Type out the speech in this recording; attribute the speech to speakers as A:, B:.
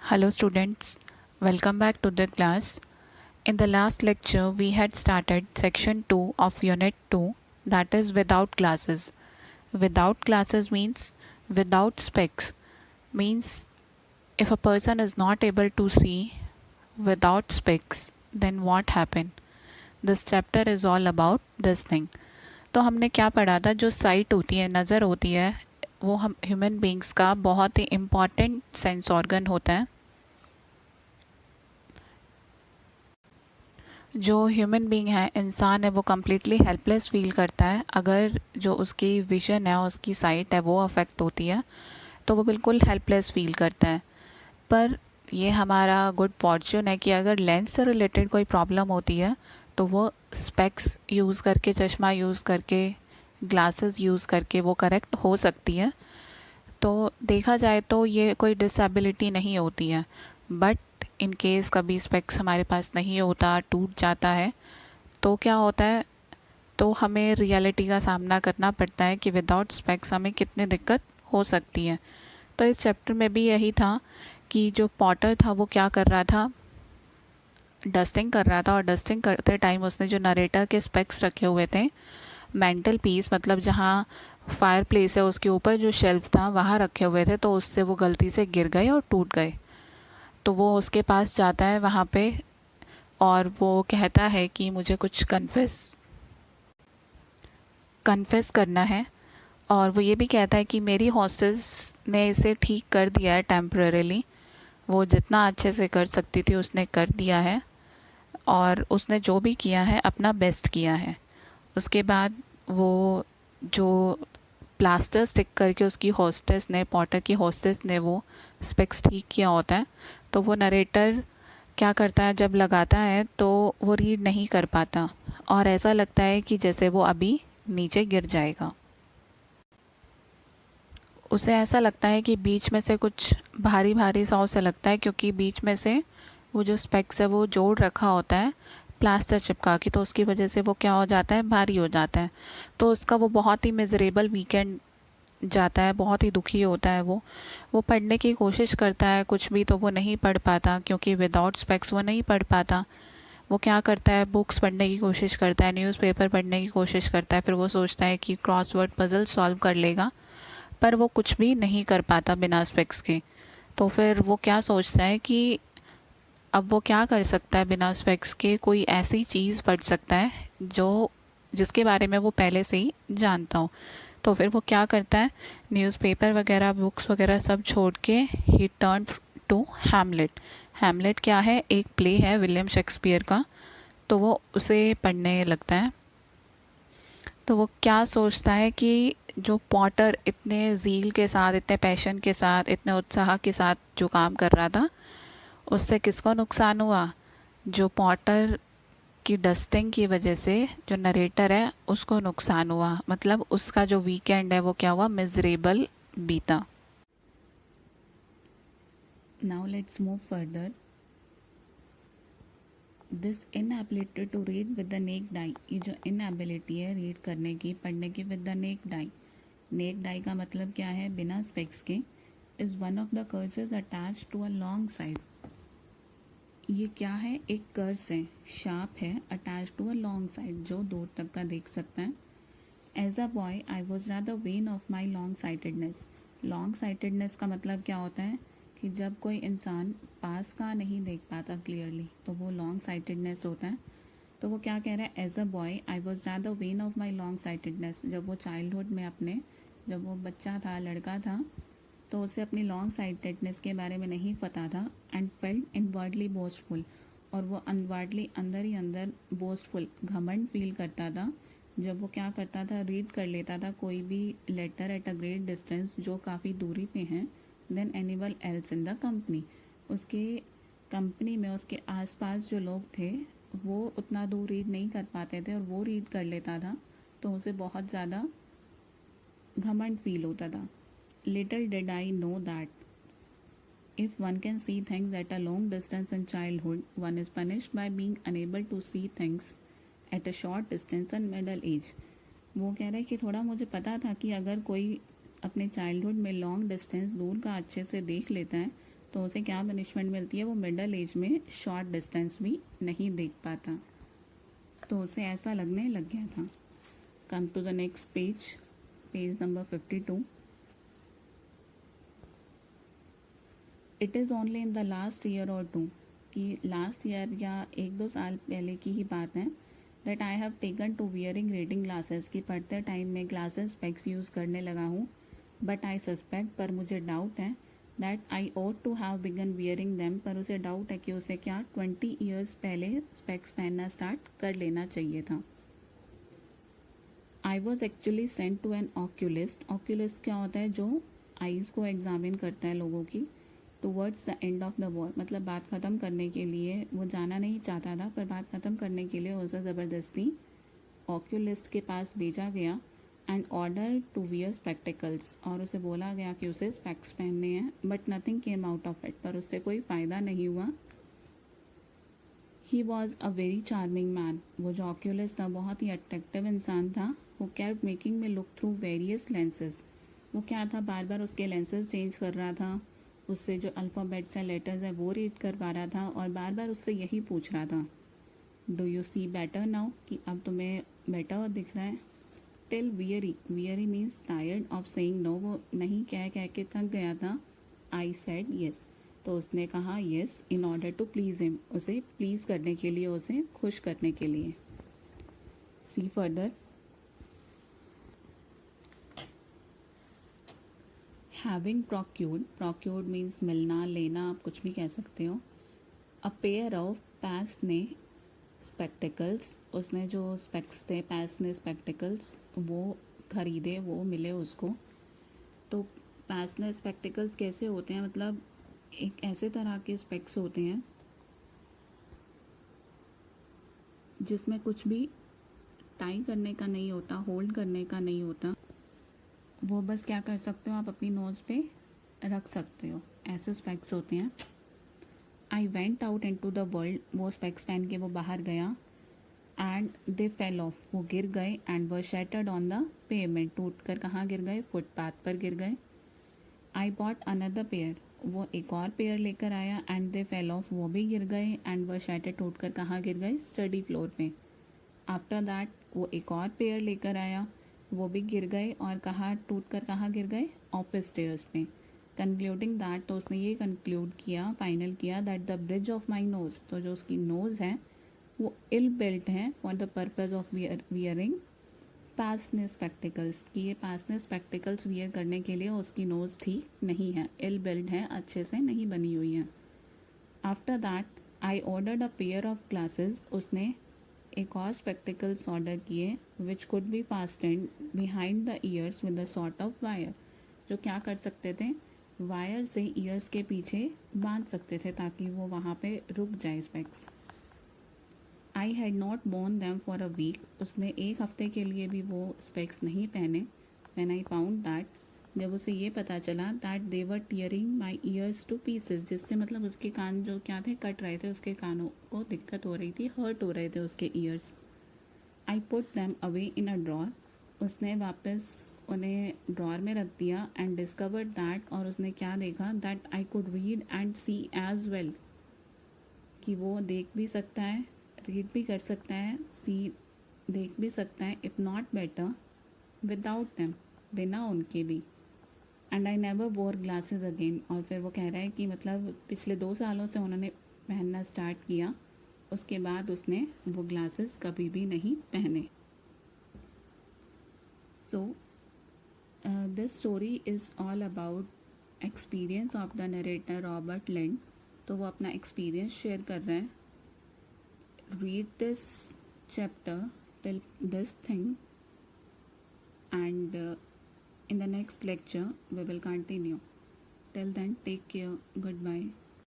A: Hello students, welcome back to the class. In the last lecture we had started section 2 of unit 2, that is without glasses. Without glasses means without specs, means if a person is not able to see without specs, then what happened? This chapter is all about this thing. तो हमने क्या पढ़ा था, जो site होती है, नज़र होती है, वो हम ह्यूमन बींग्स का बहुत ही इम्पॉर्टेंट सेंस ऑर्गन होता है. जो ह्यूमन बीइंग है, इंसान है, वो कम्प्लीटली हेल्पलेस फील करता है अगर जो उसकी विज़न है, उसकी साइट है, वो अफेक्ट होती है तो वो बिल्कुल हेल्पलेस फील करता है. पर ये हमारा गुड फॉर्चून है कि अगर लेंस से रिलेटेड कोई प्रॉब्लम होती है तो वो स्पेक्स यूज़ करके, चश्मा यूज़ करके, ग्लासेस यूज़ करके वो करेक्ट हो सकती है. तो देखा जाए तो ये कोई डिसेबिलिटी नहीं होती है. बट इन केस कभी स्पेक्स हमारे पास नहीं होता, टूट जाता है, तो क्या होता है, तो हमें रियलिटी का सामना करना पड़ता है कि विदाउट स्पेक्स हमें कितनी दिक्कत हो सकती है. तो इस चैप्टर में भी यही था कि जो पॉटर था वो क्या कर रहा था, डस्टिंग कर रहा था, और डस्टिंग करते टाइम उसने जो नरेटर के स्पेक्स रखे हुए थे, मेंटल पीस मतलब जहाँ फायर प्लेस है उसके ऊपर जो शेल्फ था वहाँ रखे हुए थे, तो उससे वो गलती से गिर गए और टूट गए. तो वो उसके पास जाता है वहाँ पे और वो कहता है कि मुझे कुछ कन्फेस करना है. और वो ये भी कहता है कि मेरी हॉस्टेस ने इसे ठीक कर दिया है टेम्परेरीली, वो जितना अच्छे से कर सकती थी उसने कर दिया है, और उसने जो भी किया है अपना बेस्ट किया है. उसके बाद वो जो प्लास्टर स्टिक करके उसकी हॉस्टेस ने, पॉटर की हॉस्टेस ने वो स्पेक्स ठीक किया होता है, तो वो नरेटर क्या करता है, जब लगाता है तो वो रीड नहीं कर पाता और ऐसा लगता है कि जैसे वो अभी नीचे गिर जाएगा. उसे ऐसा लगता है कि बीच में से कुछ भारी भारी सा उसे लगता है, क्योंकि बीच में से वो जो स्पेक्स है वो जोड़ रखा होता है प्लास्टर चिपका के, तो उसकी वजह से वो क्या हो जाता है, भारी हो जाता है. तो उसका वो बहुत ही मिजरेबल वीकेंड जाता है, बहुत ही दुखी होता है. वो पढ़ने की कोशिश करता है कुछ भी, तो वो नहीं पढ़ पाता क्योंकि विदाउट स्पेक्स वो नहीं पढ़ पाता. वो क्या करता है, बुक्स पढ़ने की कोशिश करता है, न्यूज़पेपर पढ़ने की कोशिश करता है, फिर वो सोचता है कि क्रॉसवर्ड पज़ल सॉल्व कर लेगा, पर वो कुछ भी नहीं कर पाता बिना स्पेक्स के. तो फिर वो क्या सोचता है कि अब वो क्या कर सकता है बिना स्पेक्स के, कोई ऐसी चीज़ पढ़ सकता है जो जिसके बारे में वो पहले से ही जानता हो. तो फिर वो क्या करता है, न्यूज़पेपर वगैरह, बुक्स वगैरह सब छोड़ के ही टर्न टू हैमलेट. हैमलेट क्या है, एक प्ले है विलियम शेक्सपियर का, तो वो उसे पढ़ने लगता है. तो वो क्या सोचता है कि जो पॉटर इतने ज़ील के साथ, इतने पैशन के साथ, इतने उत्साह के साथ जो काम कर रहा था, उससे किसको नुकसान हुआ, जो पॉटर की डस्टिंग की वजह से जो नरेटर है उसको नुकसान हुआ. मतलब उसका जो वीकेंड है वो क्या हुआ, मिजरेबल बीता. Now let's move further. This inability to read with the naked eye, ये जो इनएबिलिटी है रीड करने की, पढ़ने की with the naked eye, naked eye का मतलब क्या है, बिना स्पेक्स के, is one of the curses attach to a long side. ये क्या है, एक कर्स है, शार्प है, attach to a long side, जो दूर तक का देख सकता है. As a boy I was rather vain of my long sightedness. Long sightedness का मतलब क्या होता है कि जब कोई इंसान पास का नहीं देख पाता क्लियरली, तो वो लॉन्ग साइटेडनेस होता है. तो वो क्या कह रहा है, as a boy I was rather vain of my long sightedness. जब वो चाइल्डहुड में अपने, जब वो बच्चा था, लड़का था, तो उसे अपनी लॉन्ग साइटेडनेस के बारे में नहीं पता था. एंड फेल्ट इनवर्डली बोस्टफुल, और वो अनवर्डली, अंदर ही अंदर बोस्टफुल, घमंड फील करता था जब वो क्या करता था, रीड कर लेता था कोई भी letter at a great distance, जो काफ़ी दूरी पे हैं, then anyone else in the company. उसके कंपनी में उसके आसपास जो लोग थे वो उतना दूर रीड नहीं कर पाते थे, और वो रीड कर लेता था तो उसे बहुत ज़्यादा घमंड फील होता था. Little did I know that if one can see things at a long distance in childhood, one is punished by being unable to see things at a short distance in middle age. वो कह रहा है कि थोड़ा मुझे पता था कि अगर कोई अपने चाइल्डहुड में लॉन्ग डिस्टेंस, दूर का अच्छे से देख लेता है, तो उसे क्या पनिशमेंट मिलती है, वो मिडल एज में शॉर्ट डिस्टेंस भी नहीं देख पाता, तो उसे ऐसा लगने लग गया था। Come to the next page, page number 52। It is only in the last year और टू, कि लास्ट ईयर या 1-2 साल पहले की ही बात है, that I have taken to wearing reading glasses, की पढ़ते टाइम में ग्लासेस स्पेक्स यूज़ करने लगा हूँ। बट आई सस्पेक्ट, पर मुझे डाउट है, that I ought to have begun wearing them, पर उसे डाउट है कि उसे क्या 20 ईयर्स पहले स्पेक्स पहनना स्टार्ट कर लेना चाहिए था। I was actually sent to an oculist. Oculist क्या होता है, जो आईज़ को एग्जामिन करता है लोगों की। Towards the end of the war, मतलब बात ख़त्म करने के लिए वो जाना नहीं चाहता था, पर बात ख़त्म करने के लिए उसे ज़बरदस्ती ऑक्यूलिस्ट के पास भेजा गया। And order to wear spectacles, और उसे बोला गया कि उसे स्पेक्स पहनने हैं। But nothing came out of it, पर उससे कोई फ़ायदा नहीं हुआ। He was a very charming man, वो जो ऑक्यूलिस्ट था बहुत ही अट्रैक्टिव इंसान था। वो केप्ट मेकिंग में लुक थ्रू वेरियस लेंसेज, वो क्या था, बार बार उसके लेंसेज चेंज कर रहा था, उससे जो अल्फ़ाबेट्स हैं, लेटर्स हैं, वो रीड कर पा रहा था, और बार बार उससे यही पूछ रहा था, do you see better now, कि अब तुम्हें बेटर दिख रहा है। Till weary, weary means tired of saying no, वो नहीं कह कह के थक गया था। आई सेड येस, तो उसने कहा yes in order to please him, उसे प्लीज़ करने के लिए, उसे खुश करने के लिए। See further. Having procured, procured means मिलना, लेना, आप कुछ भी कह सकते हो। अ पेयर ऑफ पैस ने स्पेक्टिकल्स, उसने जो स्पेक्स थे, पैस ने स्पेक्टिकल्स वो खरीदे, वो मिले उसको। तो पैस ने स्पेक्टिकल्स कैसे होते हैं, मतलब एक ऐसे तरह के स्पेक्स होते हैं जिसमें कुछ भी टाई करने का नहीं होता, होल्ड करने का नहीं होता, वो बस क्या कर सकते हो, आप अपनी नोज़ पे रख सकते हो, ऐसे स्पेक्स होते हैं। I went out into the world, वो स्पेक्स पहन के वो बाहर गया। एंड दे फेल ऑफ, वो गिर गए। And were shattered on the payment, टूट कर कहाँ गिर गए, फुटपाथ पर गिर गए। आई बॉट अनदर पेयर, वो एक और पेयर लेकर आया। एंड दे फेल ऑफ, वो भी गिर गए। एंड वर शैटर्ड, टूट कर कहाँ गिर गए, स्टडी फ्लोर पे। आफ्टर दैट वो एक और पेयर लेकर आया, वो भी गिर गए, और कहाँ टूट कर कहाँ गिर गए, ऑफिस स्टेयर्स पे। कंक्लूडिंग दैट, तो उसने ये कंक्लूड किया, फाइनल किया, that the bridge of my nose, तो जो उसकी नोज़ है वो इल बिल्ट है for the purpose of wearing pince nez spectacles, कि ये पासने स्पेक्टिकल्स वियर करने के लिए उसकी नोज़ ठीक नहीं है, इल बिल्ट है, अच्छे से नहीं बनी हुई है। After that I ordered a pair of glasses, उसने एक और स्पेक्टिकल्स ऑर्डर किए, which could be fastened behind the years with a sort of wire, जो क्या कर सकते थे, वायर से ईयर्स के पीछे बांध सकते थे ताकि वो वहाँ पे रुक जाए specs. I had not worn them for a week, उसने एक हफ्ते के लिए भी वो स्पेक्स नहीं पहने। व्हेन आई फाउंड दैट, जब उसे ये पता चला, that they were tearing my years two pieces, जिससे मतलब उसके कान जो क्या थे, कट रहे थे, उसके कानों को दिक्कत हो रही थी, हर्ट हो रहे थे उसके years. I put them away in a drawer, उसने वापस उन्हें ड्रॉर में रख दिया। एंड डिस्कवर्ड दैट, और उसने क्या देखा, that I could read and see as well, कि वो देख भी सकता है, रीड भी कर सकता है, सी देख भी सकता है, if not better without them, बिना उनके भी। एंड आई नेवर वोर ग्लासेस अगेन, और फिर वो कह रहा है कि मतलब पिछले 2 सालों से उन्होंने पहनना स्टार्ट किया, उसके बाद उसने वो ग्लासेस कभी भी नहीं पहने। So this story is all about experience of the narrator Robert Lynd, तो वो अपना एक्सपीरियंस शेयर कर रहे हैं। read this chapter till this thing, and in the next lecture we will continue. Till then, take care, goodbye.